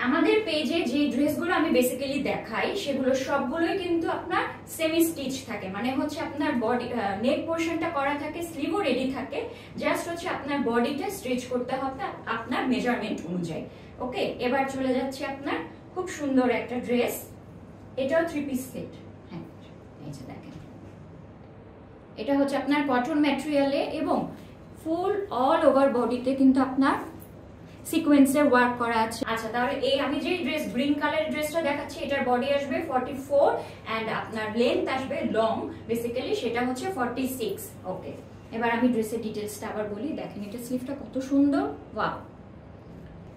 আমাদের পেজে যে ড্রেসগুলো আমি বেসিক্যালি দেখাই সেগুলো সবগুলোই কিন্তু আপনার সেমি স্টিচ থাকে, মানে হচ্ছে আপনার বডি নেক পোর্শনটা করা থাকে, স্লিভও রেডি থাকে, জাস্ট হচ্ছে আপনার বডিটা স্ট্রেচ করতে হবে আপনার মেজারমেন্ট অনুযায়ী। ওকে, এবার চলে যাচ্ছে আপনার খুব সুন্দর একটা ড্রেস, এটাও 3 পিস সেট। হ্যাঁ, এই যে দেখেন, এটা হচ্ছে আপনার কটন ম্যাটেরিয়ালে এবং ফুল অল ওভার বডিতে কিন্তু আপনার সিকোয়েন্সের ওয়ার্ক করা আছে। আচ্ছা, তাহলে এই আমি যে ড্রেস গ্রিন কালারের ড্রেসটা দেখাচ্ছি এটার বডি আসবে 44 এন্ড আপনার লেন্থ আসবে লং বেসিক্যালি সেটা হচ্ছে 46। ওকে, এবার আমি ড্রেসের ডিটেইলসটা আবার বলি। দেখেন এটা স্লিভটা কত সুন্দর, ওয়াও।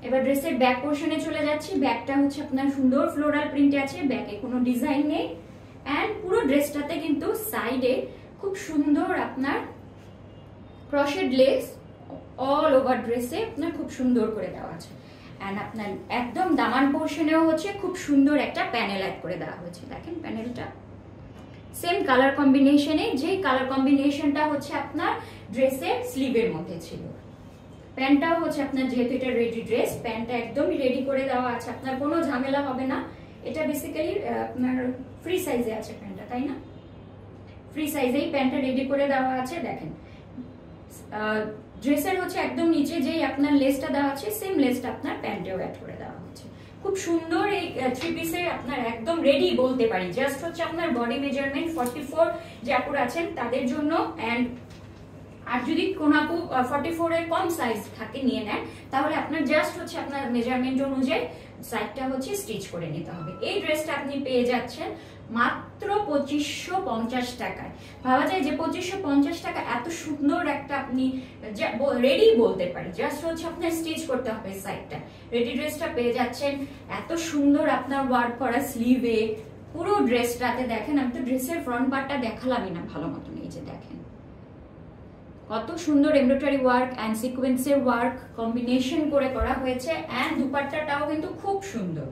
এবার ড্রেসের ব্যাক পোর্শনে চলে যাচ্ছি। ব্যাকটা হচ্ছে আপনার সুন্দর ফ্লোরাল প্রিন্টে আছে, ব্যাকে কোনো ডিজাইন নেই এন্ড পুরো ড্রেসটাতে কিন্তু সাইডে খুব সুন্দর আপনার ক্রশেড লেস অল ওভার ড্রেসে আপনার খুব সুন্দর করে দেওয়া আছে এন্ড আপনার একদম দামান পোর্শনেও হচ্ছে খুব সুন্দর একটা প্যানেল অ্যাড করে দেওয়া হয়েছে। দেখেন প্যানেলটা সেম কালার কম্বিনেশনে, যেই কালার কম্বিনেশনটা হচ্ছে আপনার ড্রেসের স্লিভের মধ্যে ছিল। প্যান্টটাও হচ্ছে আপনার, যেহেতু এটা রেডি ড্রেস, প্যান্টটা একদমই রেডি করে দেওয়া আছে, আপনার কোনো ঝামেলা হবে না। এটা বেসিক্যালি আপনার ফ্রি সাইজে আছে প্যান্টটা, তাই না? ফ্রি সাইজেই প্যান্টটা রেডি করে দেওয়া আছে। দেখেন ড্রেসের হচ্ছে একদম নিচে যেই আপনার লেসটা দেওয়া আছে সেম লেসটা আপনার প্যান্টেও অ্যাড করে দেওয়া হচ্ছে। খুব সুন্দর এই 3 পিসে আপনার একদম রেডি বলতে পারি। জাস্ট হচ্ছে আপনার বডি মেজারমেন্ট 44 যে আপুরা আছেন তাদের জন্য, এন্ড আর যদি কোন আপু 44 এর কম সাইজ থাকে নিয়ে নেন তাহলে আপনার জাস্ট হচ্ছে আপনার মেজারমেন্ট অনুযায়ী সাইডটা হচ্ছে স্টিচ করে নিতে হবে। এই ড্রেসটা আপনি পেয়ে যাচ্ছেন মাত্র 2550 টাকায়। ভাবা যায় যে 2550 টাকা এত সুন্দর একটা আপনি রেডি বলতে পারি, জাস্ট হচ্ছে আপনার স্টিচ করতে হবে সাইডটা। রেডি ড্রেসটা পেয়ে যাচ্ছেন এত সুন্দর আপনার ওয়ার্ক করা স্লিভে পুরো ড্রেসটাতে। দেখেন আমি তো ড্রেসের ফ্রন্ট পার্টটা দেখালামই না ভালো মতন, এই যে দেখেন কত সুন্দর এমব্রয়ডারি ওয়ার্ক এন্ড সিকোয়েন্সের ওয়ার্ক কম্বিনেশন করে করা হয়েছে এন্ড দুপাট্টাটাও কিন্তু খুব সুন্দর।